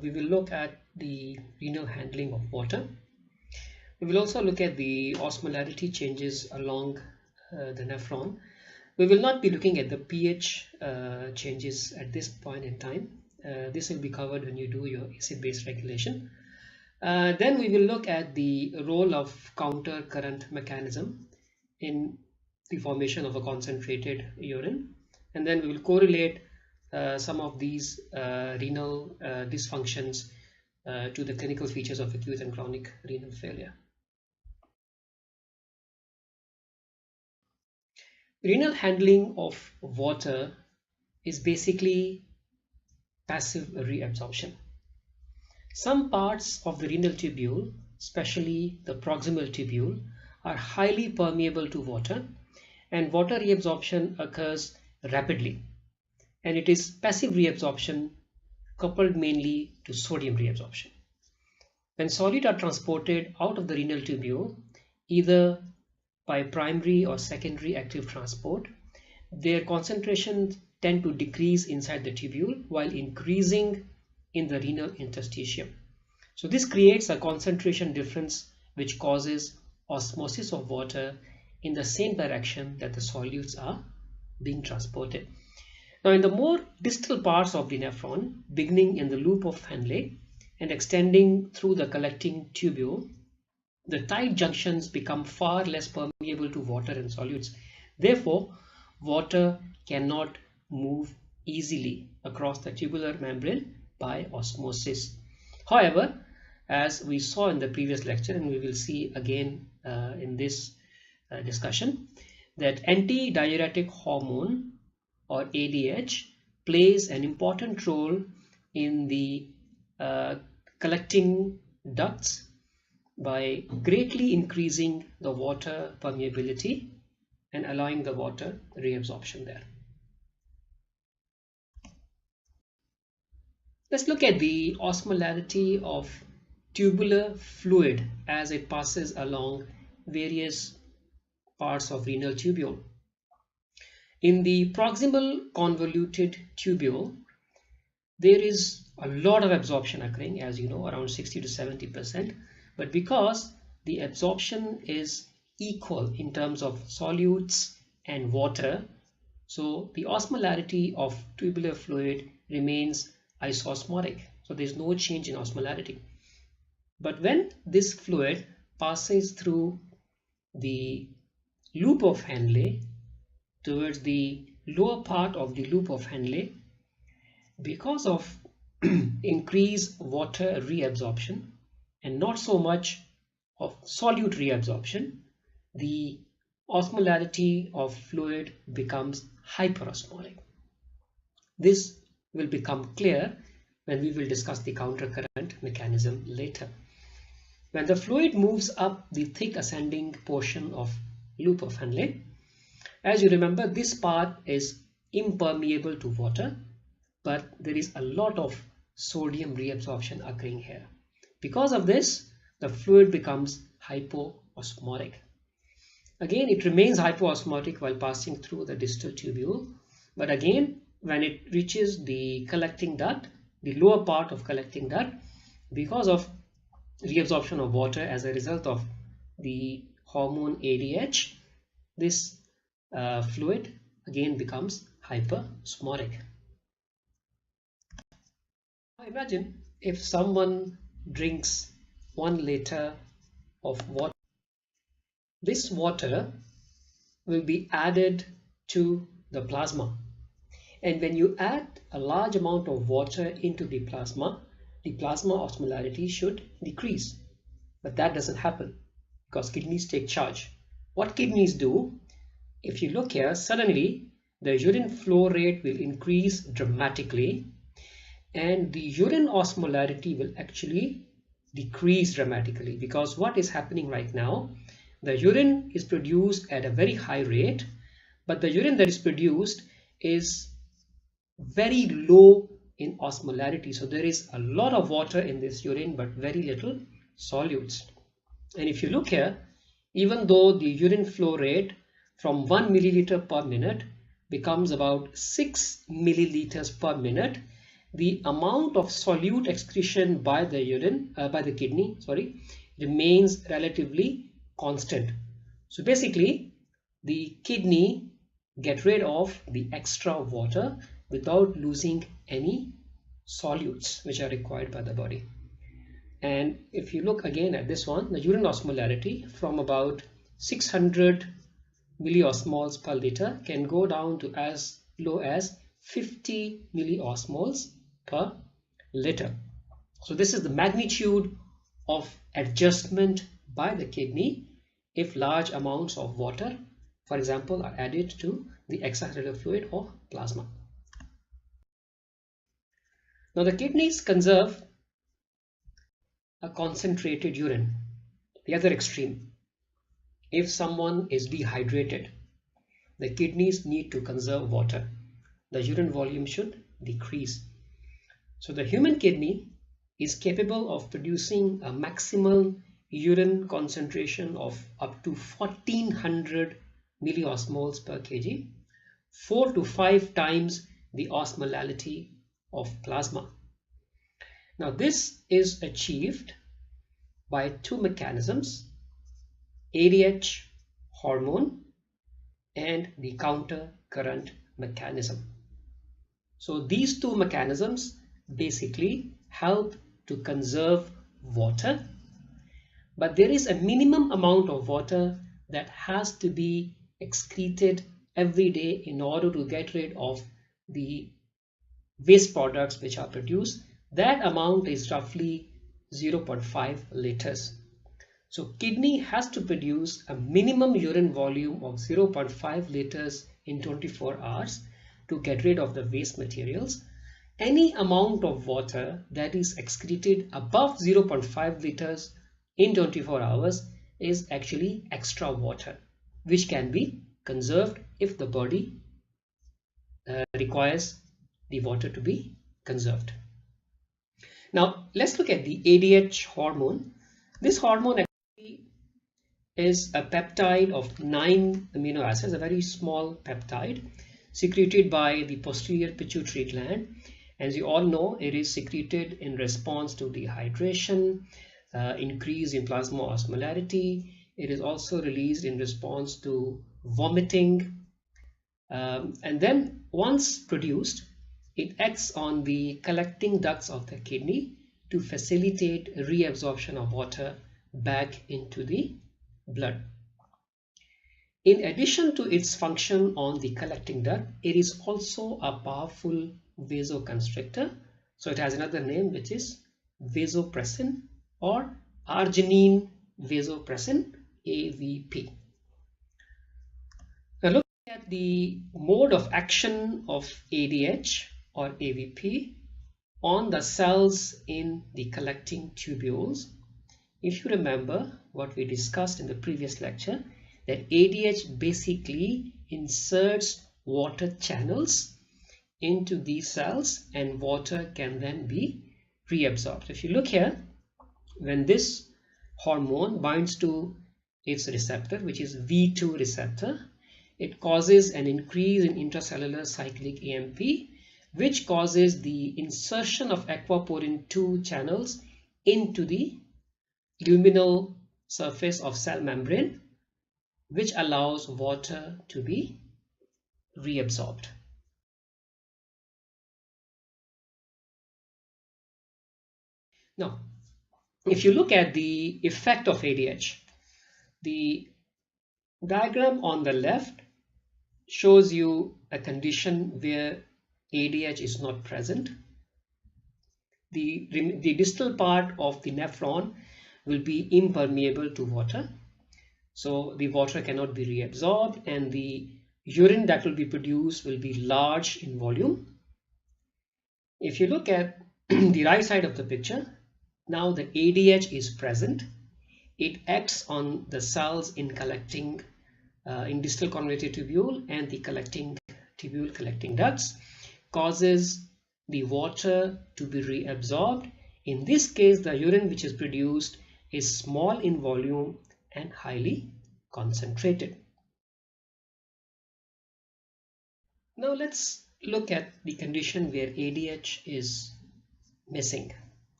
we will look at the renal handling of water. We will also look at the osmolality changes along the nephron. We will not be looking at the pH changes at this point in time. This will be covered when you do your acid-base regulation. Then we will look at the role of countercurrent mechanism in the formation of a concentrated urine, and then we will correlate some of these renal dysfunctions to the clinical features of acute and chronic renal failure. Renal handling of water is basically passive reabsorption. Some parts of the renal tubule, especially the proximal tubule, are highly permeable to water, and water reabsorption occurs rapidly, and it is passive reabsorption coupled mainly to sodium reabsorption. When solute are transported out of the renal tubule, either by primary or secondary active transport, their concentrations tend to decrease inside the tubule while increasing in the renal interstitium. So this creates a concentration difference which causes osmosis of water in the same direction that the solutes are being transported. Now, in the more distal parts of the nephron, beginning in the loop of Henle and extending through the collecting tubule, the tight junctions become far less permeable to water and solutes. Therefore, water cannot move easily across the tubular membrane by osmosis. However, as we saw in the previous lecture, and we will see again in this discussion, that antidiuretic hormone or ADH plays an important role in the collecting ducts by greatly increasing the water permeability and allowing the water reabsorption there. Let's look at the osmolality of tubular fluid as it passes along various parts of renal tubule. In the proximal convoluted tubule, there is a lot of absorption occurring, as you know, around 60 to 70%. But because the absorption is equal in terms of solutes and water, so the osmolality of tubular fluid remains isosmotic. So there is no change in osmolality. But when this fluid passes through the loop of Henle towards the lower part of the loop of Henle, because of increased water reabsorption and not so much of solute reabsorption, the osmolality of fluid becomes hyperosmotic. This will become clear when we will discuss the countercurrent mechanism later. When the fluid moves up the thick ascending portion of loop of Henle, as you remember, this part is impermeable to water, but there is a lot of sodium reabsorption occurring here. Because of this, the fluid becomes hypoosmotic. Again, it remains hypoosmotic while passing through the distal tubule, but again, when it reaches the collecting duct, the lower part of collecting duct, because of reabsorption of water as a result of the hormone ADH, this fluid again becomes hyperosmotic. Now imagine if someone drinks 1 liter of water. This water will be added to the plasma, and when you add a large amount of water into the plasma osmolality should decrease, but that doesn't happen because kidneys take charge. What kidneys do, if you look here, suddenly the urine flow rate will increase dramatically and the urine osmolarity will actually decrease dramatically, because what is happening right now, the urine is produced at a very high rate, but the urine that is produced is very low in osmolarity. So there is a lot of water in this urine but very little solutes. And if you look here, even though the urine flow rate from 1 milliliter per minute becomes about 6 milliliters per minute, the amount of solute excretion by the kidney, remains relatively constant. So basically, the kidney get rid of the extra water without losing any solutes which are required by the body. And if you look again at this one, the urine osmolality from about 600 milliosmoles per liter can go down to as low as 50 milliosmoles per liter. So this is the magnitude of adjustment by the kidney if large amounts of water, for example, are added to the extracellular fluid or plasma. Now the kidneys conserve a concentrated urine, the other extreme. If someone is dehydrated, the kidneys need to conserve water. The urine volume should decrease. So the human kidney is capable of producing a maximal urine concentration of up to 1400 milliosmoles per kg, 4 to 5 times the osmolality of plasma. Now this is achieved by two mechanisms, ADH hormone and the countercurrent mechanism. So these two mechanisms basically help to conserve water, but there is a minimum amount of water that has to be excreted every day in order to get rid of the waste products which are produced. That amount is roughly 0.5 liters. So kidney has to produce a minimum urine volume of 0.5 liters in 24 hours to get rid of the waste materials. Any amount of water that is excreted above 0.5 liters in 24 hours is actually extra water, which can be conserved if the body requires the water to be conserved. Now let's look at the ADH hormone. This hormone actually is a peptide of 9 amino acids, a very small peptide secreted by the posterior pituitary gland. As you all know, it is secreted in response to dehydration, increase in plasma osmolality. It is also released in response to vomiting, and then once produced, it acts on the collecting ducts of the kidney to facilitate reabsorption of water back into the blood. In addition to its function on the collecting duct, it is also a powerful vasoconstrictor. So it has another name, which is vasopressin or arginine vasopressin, AVP. Now looking at the mode of action of ADH or AVP on the cells in the collecting tubules. If you remember what we discussed in the previous lecture, that ADH basically inserts water channels into these cells and water can then be reabsorbed. If you look here, when this hormone binds to its receptor, which is V2 receptor, it causes an increase in intracellular cyclic AMP, which causes the insertion of aquaporin 2 channels into the luminal surface of cell membrane, which allows water to be reabsorbed. Now, if you look at the effect of ADH, the diagram on the left shows you a condition where ADH is not present. The distal part of the nephron will be impermeable to water, so the water cannot be reabsorbed and the urine that will be produced will be large in volume. If you look at the right side of the picture, now the ADH is present. It acts on the cells in collecting in distal convoluted tubule and the collecting tubule collecting ducts, causes the water to be reabsorbed. In this case, the urine which is produced is small in volume and highly concentrated. Now let's look at the condition where ADH is missing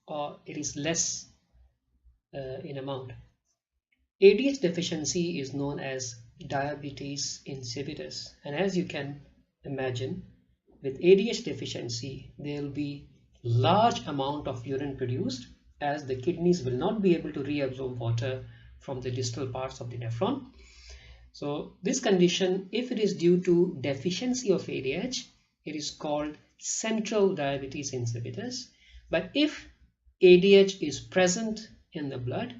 or it is less in amount. ADH deficiency is known as diabetes insipidus, and as you can imagine, with ADH deficiency there will be large amount of urine produced, as the kidneys will not be able to reabsorb water from the distal parts of the nephron. So this condition, if it is due to deficiency of ADH, it is called central diabetes insipidus. But if ADH is present in the blood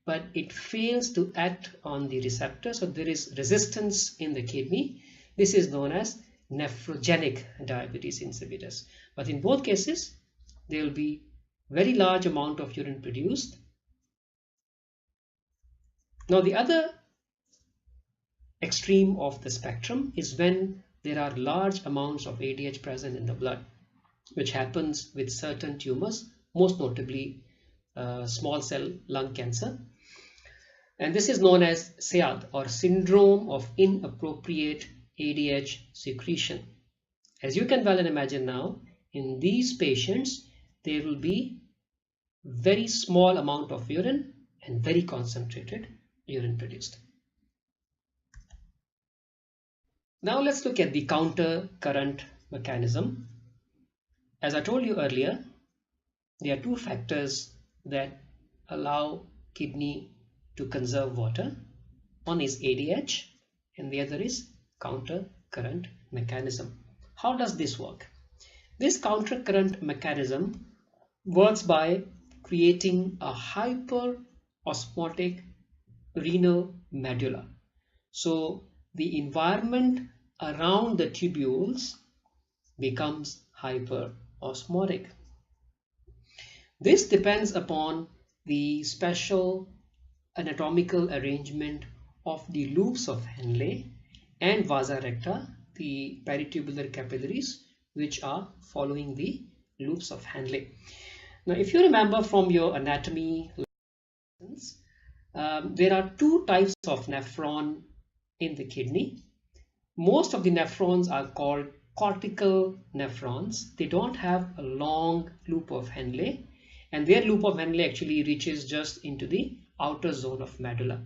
but it fails to act on the receptor, so there is resistance in the kidney, this is known as nephrogenic diabetes insipidus. But in both cases there will be very large amount of urine produced. Now the other extreme of the spectrum is when there are large amounts of ADH present in the blood, which happens with certain tumors, most notably small cell lung cancer. And this is known as SIAD, or syndrome of inappropriate ADH secretion. As you can well imagine now, in these patients there will be very small amount of urine and very concentrated urine produced. Now let's look at the countercurrent mechanism. As I told you earlier, there are two factors that allow kidney to conserve water. One is ADH and the other is countercurrent mechanism. How does this work? This countercurrent mechanism works by creating a hyperosmotic renal medulla. So the environment around the tubules becomes hyperosmotic. This depends upon the special anatomical arrangement of the loops of Henle and Vasa recta, the peritubular capillaries, which are following the loops of Henle. Now, if you remember from your anatomy lessons, there are two types of nephron in the kidney. Most of the nephrons are called cortical nephrons. They don't have a long loop of Henle, and their loop of Henle actually reaches just into the outer zone of medulla.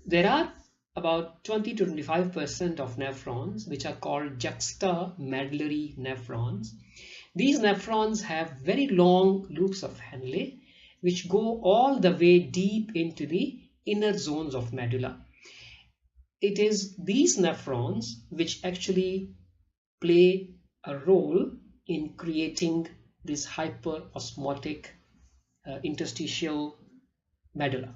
There are about 20 to 25% of nephrons which are called juxtamedullary nephrons. These nephrons have very long loops of Henle which go all the way deep into the inner zones of medulla. It is these nephrons which actually play a role in creating this hyperosmotic interstitial medulla.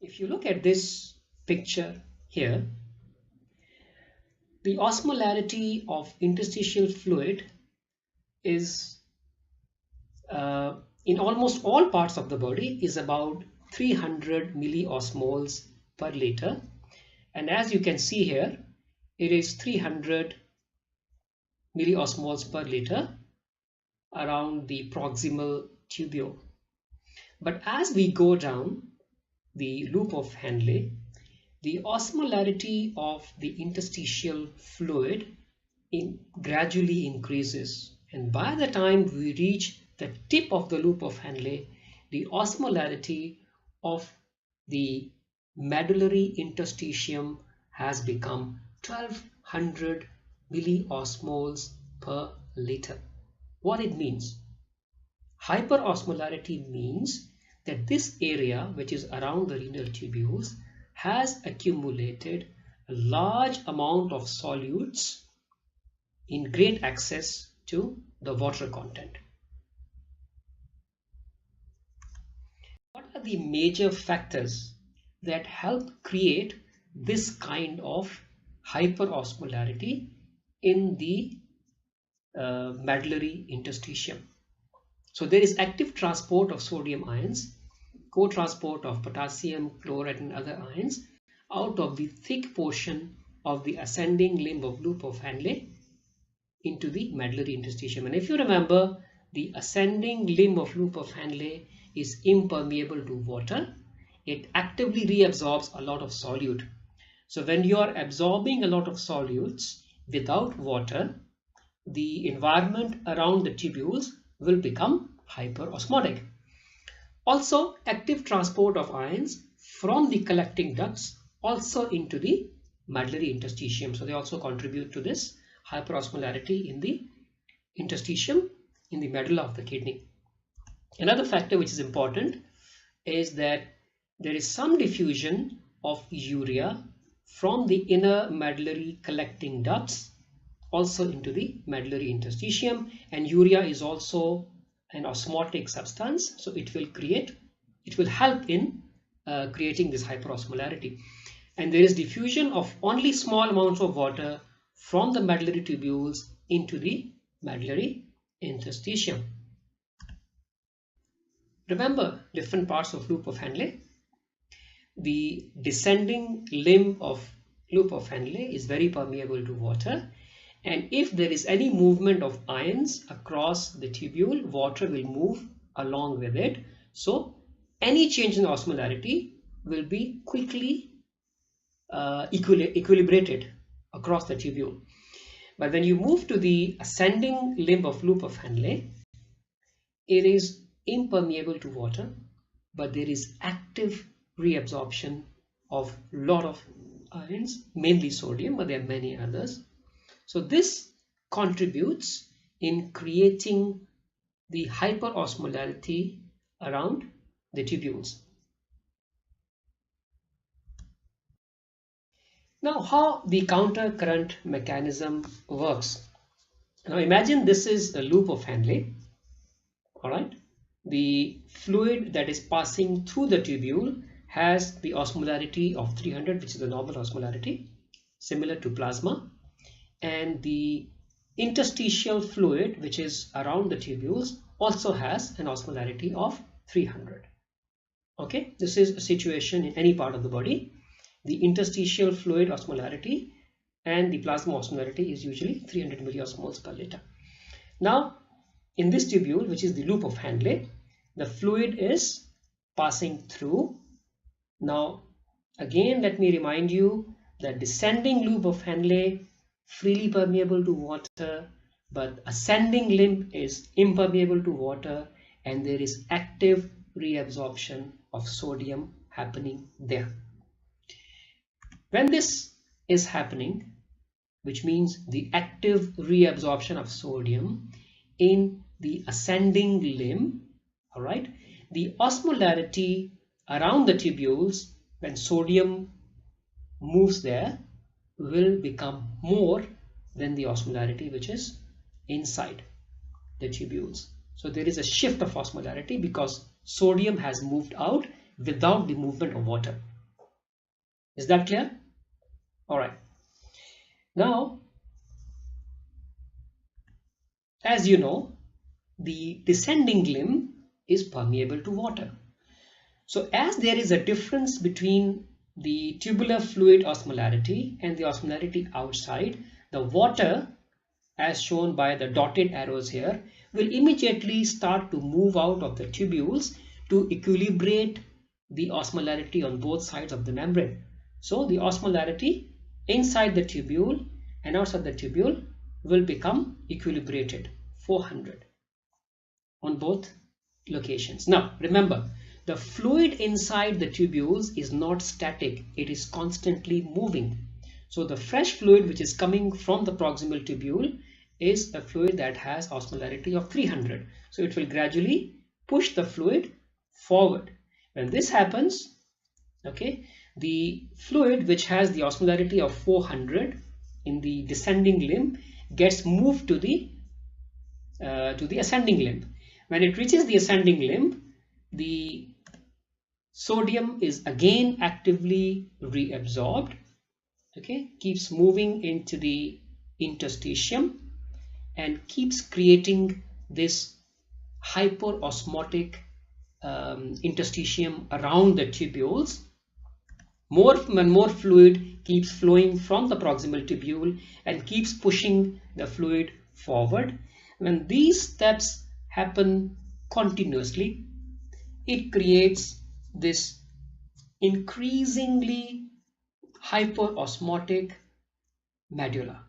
If you look at this picture here, the osmolality of interstitial fluid is in almost all parts of the body is about 300 milliosmoles per liter, and as you can see here, it is 300 milliosmoles per liter around the proximal tubule. But as we go down the loop of Henle, the osmolarity of the interstitial fluid gradually increases, and by the time we reach the tip of the loop of Henle, the osmolarity of the medullary interstitium has become 1200 milliosmoles per liter. What it means? Hyperosmolarity means that this area, which is around the renal tubules, has accumulated a large amount of solutes in great excess to the water content. What are the major factors that help create this kind of hyperosmolarity in the medullary interstitium? So there is active transport of sodium ions, co-transport of potassium, chloride and other ions out of the thick portion of the ascending limb of loop of Henle into the medullary interstitium. And if you remember, the ascending limb of loop of Henle is impermeable to water. It actively reabsorbs a lot of solute. So when you are absorbing a lot of solutes, without water, the environment around the tubules will become hyperosmotic. Also, active transport of ions from the collecting ducts also into the medullary interstitium. So they also contribute to this hyperosmolarity in the interstitium in the medulla of the kidney. Another factor which is important is that there is some diffusion of urea from the inner medullary collecting ducts also into the medullary interstitium, and urea is also an osmotic substance, so it will help in creating this hyperosmolarity. And there is diffusion of only small amounts of water from the medullary tubules into the medullary interstitium. Remember different parts of loop of Henle. The descending limb of loop of Henle is very permeable to water, and if there is any movement of ions across the tubule, water will move along with it. So any change in osmolarity will be quickly equilibrated across the tubule. But when you move to the ascending limb of loop of Henle, it is impermeable to water, but there is active reabsorption of a lot of ions, mainly sodium, but there are many others. So this contributes in creating the hyperosmolarity around the tubules. Now, how the countercurrent mechanism works. Now imagine this is a loop of Henle. All right, the fluid that is passing through the tubule has the osmolarity of 300, which is the normal osmolarity, similar to plasma, and the interstitial fluid which is around the tubules also has an osmolarity of 300. Okay, this is a situation in any part of the body. The interstitial fluid osmolarity and the plasma osmolarity is usually 300 milliosmoles per liter. Now in this tubule, which is the loop of Henle, the fluid is passing through. Now again, let me remind you that descending loop of Henle freely permeable to water, but ascending limb is impermeable to water, and there is active reabsorption of sodium happening there. When this is happening, which means the active reabsorption of sodium in the ascending limb, all right, the osmolarity around the tubules when sodium moves there will become more than the osmolarity which is inside the tubules. So there is a shift of osmolarity because sodium has moved out without the movement of water. Is that clear? All right. Now, as you know, the descending limb is permeable to water. So as there is a difference between the tubular fluid osmolarity and the osmolarity outside, the water, as shown by the dotted arrows here, will immediately start to move out of the tubules to equilibrate the osmolarity on both sides of the membrane. So the osmolarity inside the tubule and outside the tubule will become equilibrated, 400 on both locations. Now remember, the fluid inside the tubules is not static, it is constantly moving. So the fresh fluid which is coming from the proximal tubule is a fluid that has osmolarity of 300. So it will gradually push the fluid forward. When this happens, okay, the fluid which has the osmolarity of 400 in the descending limb gets moved to the ascending limb. When it reaches the ascending limb, the sodium is again actively reabsorbed, okay, keeps moving into the interstitium and keeps creating this hyperosmotic interstitium around the tubules. More and more fluid keeps flowing from the proximal tubule and keeps pushing the fluid forward. When these steps happen continuously, it creates this increasingly hyperosmotic medulla.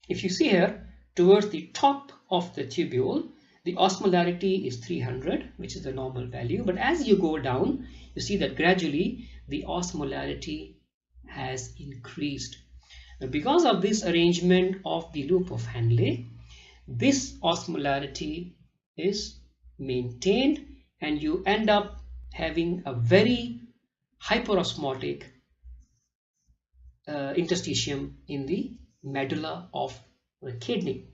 If you see here, towards the top of the tubule, the osmolarity is 300, which is the normal value. But as you go down, you see that gradually the osmolarity has increased. Now, because of this arrangement of the loop of Henle, this osmolarity is maintained and you end up having a very hyperosmotic interstitium in the medulla of the kidney.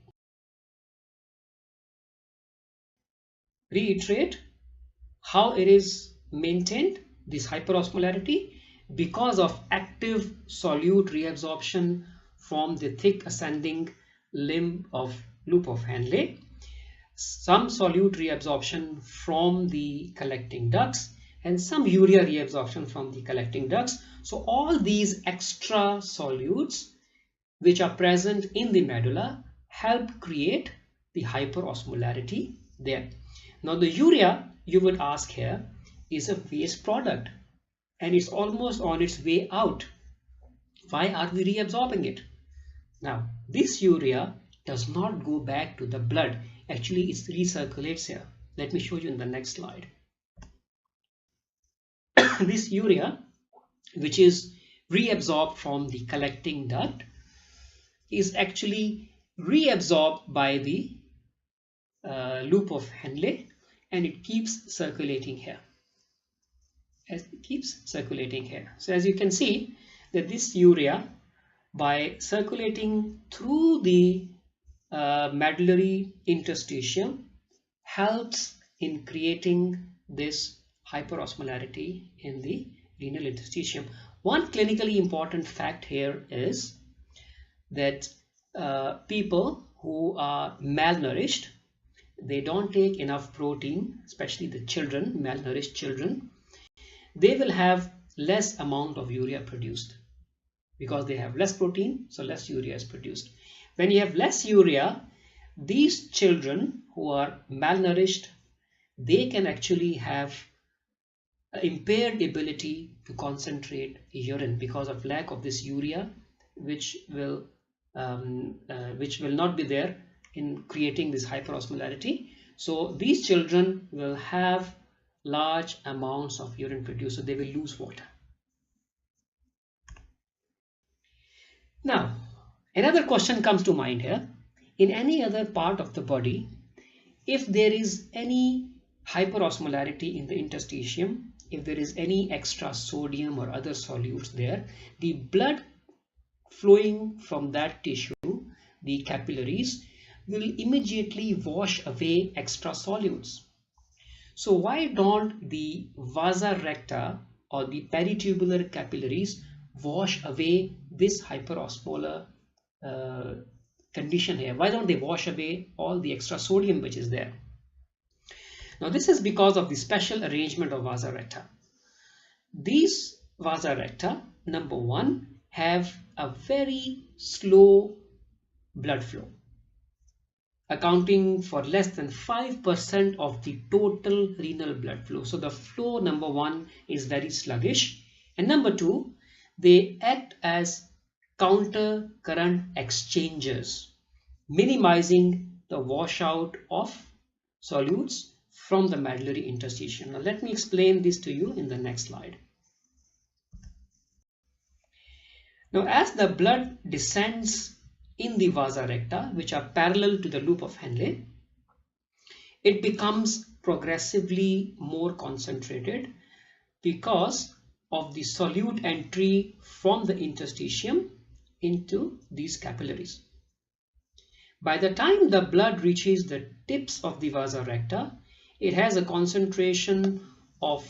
Reiterate how it is maintained, this hyperosmolarity, because of active solute reabsorption from the thick ascending limb of loop of Henle, some solute reabsorption from the collecting ducts, and some urea reabsorption from the collecting ducts. So all these extra solutes which are present in the medulla help create the hyperosmolarity there. Now the urea, you would ask here, is a waste product and it's almost on its way out. Why are we reabsorbing it? Now this urea does not go back to the blood. Actually, it recirculates here. Let me show you in the next slide. This urea, which is reabsorbed from the collecting duct, is actually reabsorbed by the loop of Henle, and it keeps circulating here. So as you can see that this urea, by circulating through the medullary interstitium, helps in creating this hyperosmolarity in the renal interstitium. One clinically important fact here is that people who are malnourished, they don't take enough protein, especially the children, malnourished children, they will have less amount of urea produced because they have less protein, so less urea is produced. When you have less urea, these children who are malnourished, they can actually have impaired ability to concentrate urine because of lack of this urea, which will not be there in creating this hyperosmolarity. So these children will have large amounts of urine produced, so they will lose water. Now, another question comes to mind here. In any other part of the body, if there is any hyperosmolarity in the interstitium, if there is any extra sodium or other solutes there, the blood flowing from that tissue, the capillaries, will immediately wash away extra solutes. So why don't the Vasa recta or the peritubular capillaries wash away this hyperosmolar condition here? Why don't they wash away all the extra sodium which is there? Now this is because of the special arrangement of Vasa recta. These Vasa recta, number one, have a very slow blood flow, accounting for less than 5% of the total renal blood flow. So the flow, number one, is very sluggish, and number two, they act as countercurrent exchangers, minimizing the washout of solutes from the medullary interstitium. Now let me explain this to you in the next slide. Now as the blood descends in the Vasa recta, which are parallel to the loop of Henle, it becomes progressively more concentrated because of the solute entry from the interstitium into these capillaries. By the time the blood reaches the tips of the Vasa recta, it has a concentration of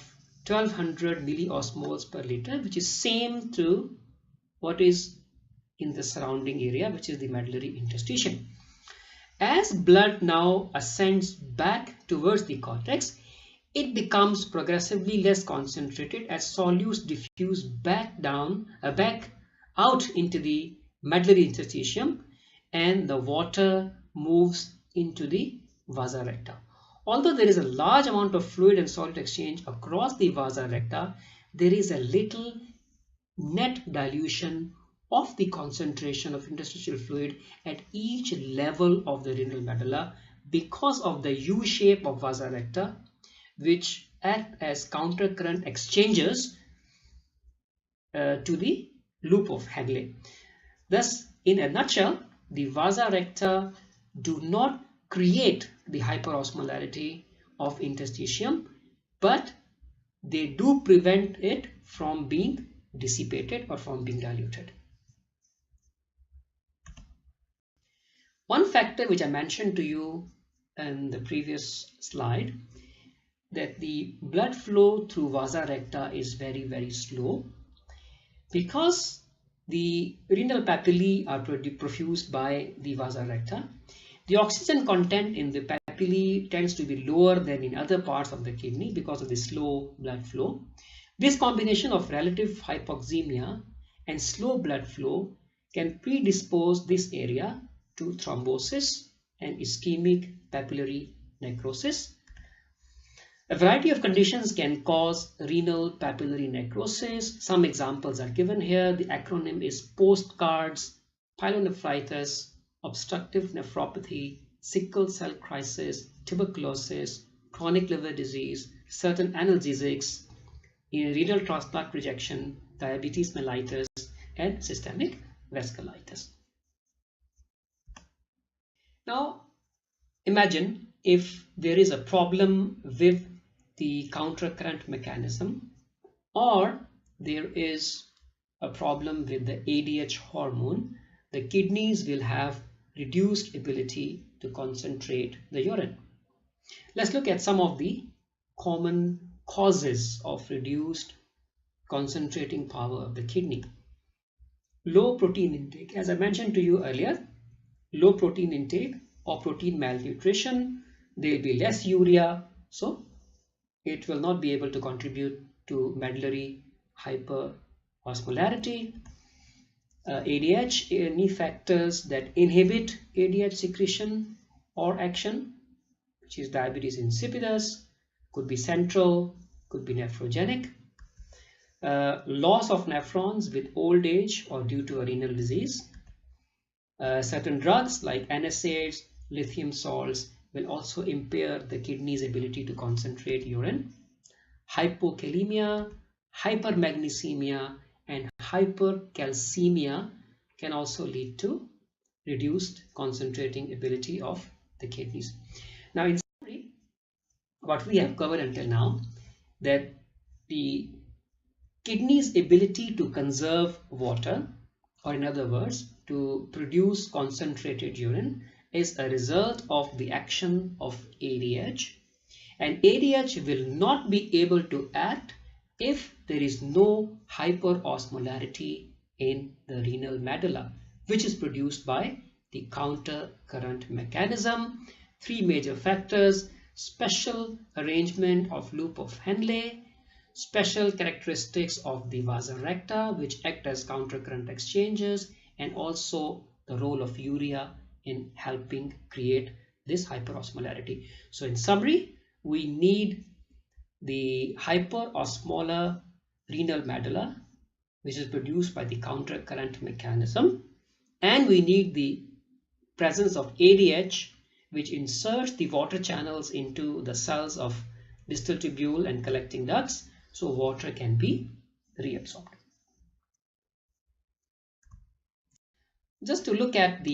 1200 milliosmoles per liter, which is same to what is in the surrounding area, which is the medullary interstitium. As blood now ascends back towards the cortex, it becomes progressively less concentrated as solutes diffuse back out into the medullary interstitium, and the water moves into the Vasa recta. Although there is a large amount of fluid and solute exchange across the Vasa recta, there is a little net dilution of the concentration of interstitial fluid at each level of the renal medulla because of the U shape of vasa recta, which act as countercurrent exchanges to the loop of Henle. Thus, in a nutshell, the vasa recta do not create the hyperosmolarity of interstitium, but they do prevent it from being dissipated or from being diluted. One factor which I mentioned to you in the previous slide, that the blood flow through vasa recta is very, very slow because the renal papillae are perfused by the vasa recta. The oxygen content in the papillae tends to be lower than in other parts of the kidney because of the slow blood flow. This combination of relative hypoxemia and slow blood flow can predispose this area to thrombosis and ischemic papillary necrosis. A variety of conditions can cause renal papillary necrosis. Some examples are given here. The acronym is postcards, pyelonephritis, obstructive nephropathy, sickle cell crisis, tuberculosis, chronic liver disease, certain analgesics, renal transplant rejection, diabetes mellitus, and systemic vasculitis. Now, imagine if there is a problem with the countercurrent mechanism, or there is a problem with the ADH hormone, the kidneys will have reduced ability to concentrate the urine. Let's look at some of the common causes of reduced concentrating power of the kidney. Low protein intake. As I mentioned to you earlier, low protein intake or protein malnutrition, there will be less urea, so it will not be able to contribute to medullary hyperosmolarity. ADH, any factors that inhibit ADH secretion or action, which is diabetes insipidus, could be central, could be nephrogenic. Loss of nephrons with old age or due to a renal disease. Certain drugs like NSAIDs, lithium salts will also impair the kidney's ability to concentrate urine. Hypokalemia, hypermagnesemia, and hypercalcemia can also lead to reduced concentrating ability of the kidneys. Now, in summary, what we have covered until now, that the kidney's ability to conserve water, or in other words, to produce concentrated urine, is a result of the action of ADH, and ADH will not be able to act if there is no hyperosmolarity in the renal medulla, which is produced by the countercurrent mechanism. Three major factors: special arrangement of loop of Henle, special characteristics of the vasa recta, which act as countercurrent exchanges, and also the role of urea in helping create this hyperosmolarity. So in summary, we need the hyperosmolar renal medulla, which is produced by the countercurrent mechanism, and we need the presence of ADH, which inserts the water channels into the cells of distal tubule and collecting ducts, so water can be reabsorbed. Just to look at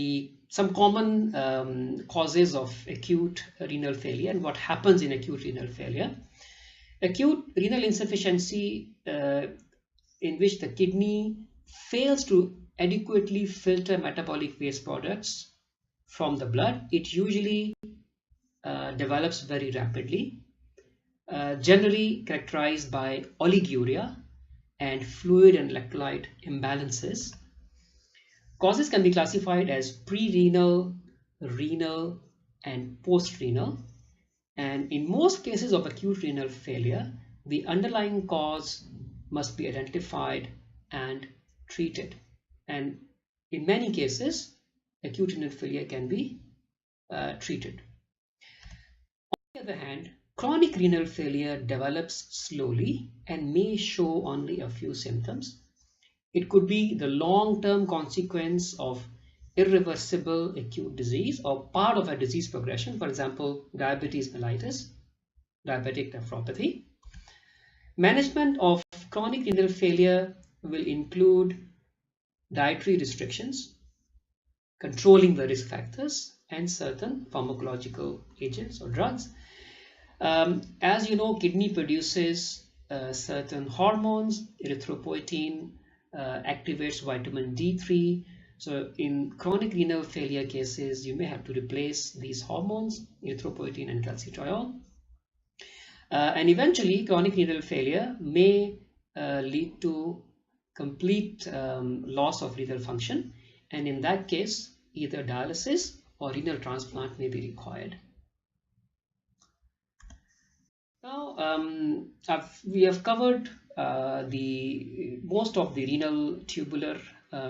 some common causes of acute renal failure and what happens in acute renal failure. Acute renal insufficiency, in which the kidney fails to adequately filter metabolic waste products from the blood, it usually develops very rapidly, generally characterized by oliguria and fluid and electrolyte imbalances. Causes can be classified as pre-renal, renal, and post-renal. And in most cases of acute renal failure, the underlying cause must be identified and treated. And in many cases, acute renal failure can be treated. On the other hand, chronic renal failure develops slowly and may show only a few symptoms. It could be the long-term consequence of irreversible acute disease or part of a disease progression, for example, diabetes mellitus, diabetic nephropathy. Management of chronic renal failure will include dietary restrictions, controlling the risk factors, and certain pharmacological agents or drugs. As you know, kidney produces certain hormones. Erythropoietin activates vitamin D3. So in chronic renal failure cases, you may have to replace these hormones, erythropoietin and calcitriol. And eventually, chronic renal failure may lead to complete loss of renal function. And in that case, either dialysis or renal transplant may be required. Now, we have covered most of the renal tubular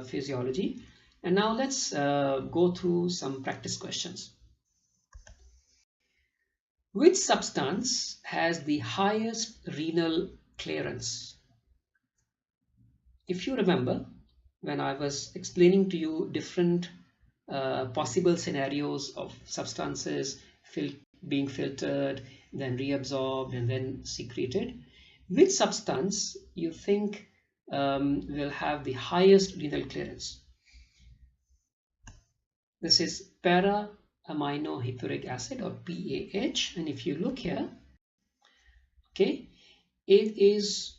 physiology, and now let's go through some practice questions. Which substance has the highest renal clearance? If you remember, when I was explaining to you different possible scenarios of substances being filtered, then reabsorbed, and then secreted, which substance you think will have the highest renal clearance? This is para-aminohippuric acid, or PAH, and if you look here, okay, it is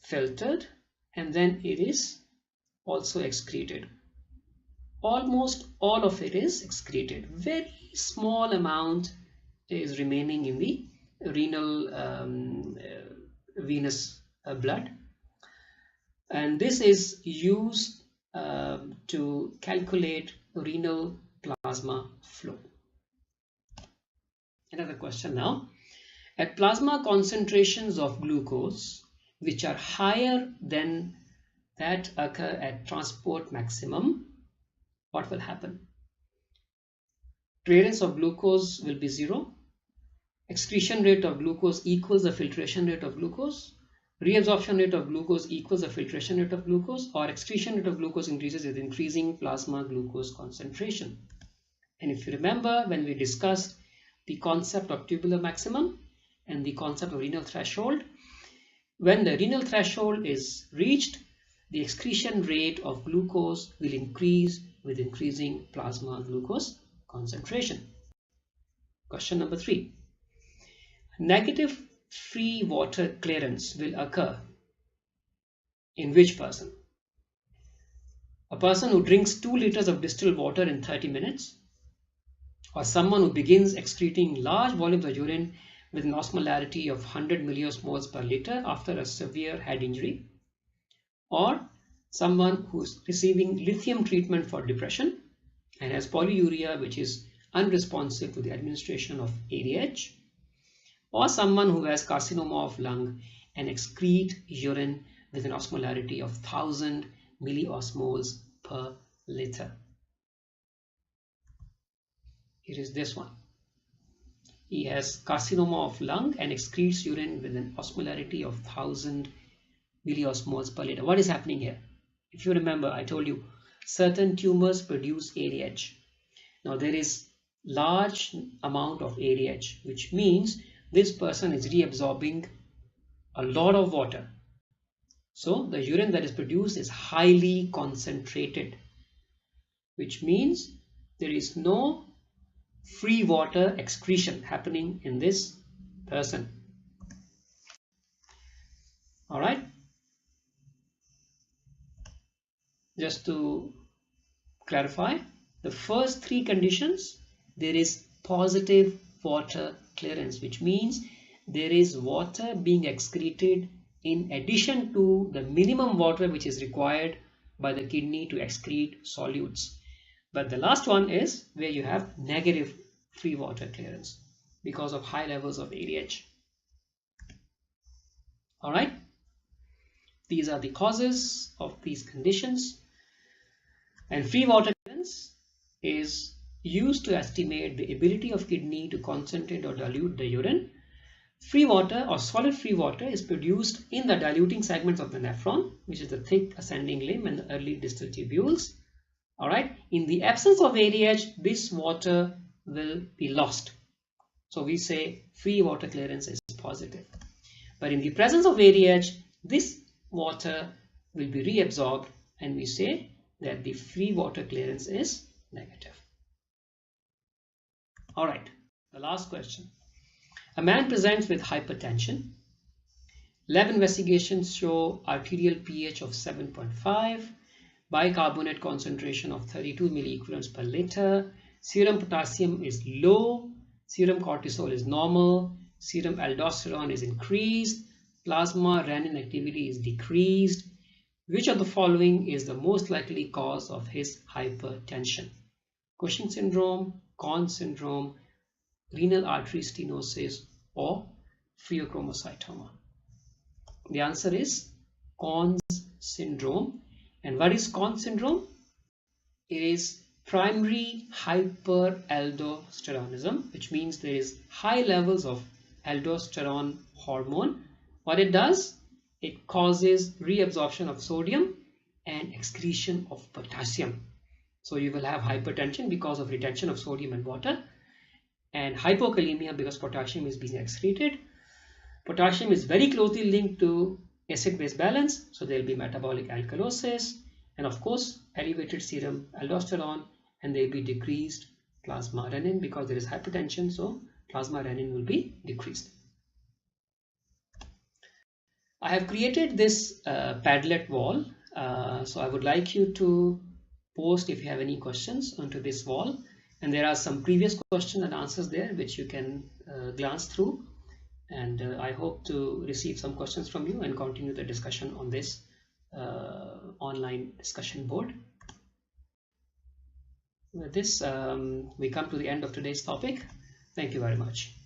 filtered and then it is also excreted. Almost all of it is excreted. Very small amount is remaining in the renal venous blood, and this is used to calculate renal plasma flow. Another question now. At plasma concentrations of glucose which are higher than that occur at transport maximum, what will happen? Clearance of glucose will be 0. Excretion rate of glucose equals the filtration rate of glucose. Reabsorption rate of glucose equals the filtration rate of glucose, or excretion rate of glucose increases with increasing plasma glucose concentration. And if you remember, when we discussed the concept of tubular maximum and the concept of renal threshold, when the renal threshold is reached, the excretion rate of glucose will increase with increasing plasma glucose concentration. Question number 3. Negative free water clearance will occur in which person? A person who drinks 2 liters of distilled water in 30 minutes, or someone who begins excreting large volumes of urine with an osmolality of 100 milliosmoles per liter after a severe head injury, or someone who's receiving lithium treatment for depression and has polyuria which is unresponsive to the administration of ADH, or someone who has carcinoma of lung and excrete urine with an osmolarity of 1000 milliosmoles per liter. It is this one. He has carcinoma of lung and excretes urine with an osmolarity of 1000 milliosmoles per liter. What is happening here? If you remember, I told you certain tumors produce ADH. Now there is large amount of ADH, which means this person is reabsorbing a lot of water. So the urine that is produced is highly concentrated, which means there is no free water excretion happening in this person. All right. Just to clarify, the first 3 conditions, there is positive water clearance, which means there is water being excreted in addition to the minimum water which is required by the kidney to excrete solutes. But the last one is where you have negative free water clearance because of high levels of ADH. All right. These are the causes of these conditions. And free water clearance is used to estimate the ability of kidney to concentrate or dilute the urine. Free water or solid free water is produced in the diluting segments of the nephron, which is the thick ascending limb and the early distal tubules. Alright, in the absence of ADH, this water will be lost. So we say free water clearance is positive. But in the presence of ADH, this water will be reabsorbed and we say that the free water clearance is negative. Alright, the last question. A man presents with hypertension. Lab investigations show arterial pH of 7.5, bicarbonate concentration of 32 milliequivalents per liter, serum potassium is low, serum cortisol is normal, serum aldosterone is increased, plasma renin activity is decreased. Which of the following is the most likely cause of his hypertension? Cushing syndrome, Conn syndrome, renal artery stenosis, or pheochromocytoma? The answer is Conn syndrome. And what is Conn syndrome? It is primary hyperaldosteronism, which means there is high levels of aldosterone hormone. What it does? It causes reabsorption of sodium and excretion of potassium. So you will have hypertension because of retention of sodium and water, and hypokalemia because potassium is being excreted. Potassium is very closely linked to acid-base balance, so there will be metabolic alkalosis, and of course elevated serum aldosterone, and there will be decreased plasma renin because there is hypertension, so plasma renin will be decreased. I have created this Padlet wall, so I would like you to post if you have any questions onto this wall, and there are some previous questions and answers there which you can glance through, and I hope to receive some questions from you and continue the discussion on this online discussion board. With this, we come to the end of today's topic. Thank you very much.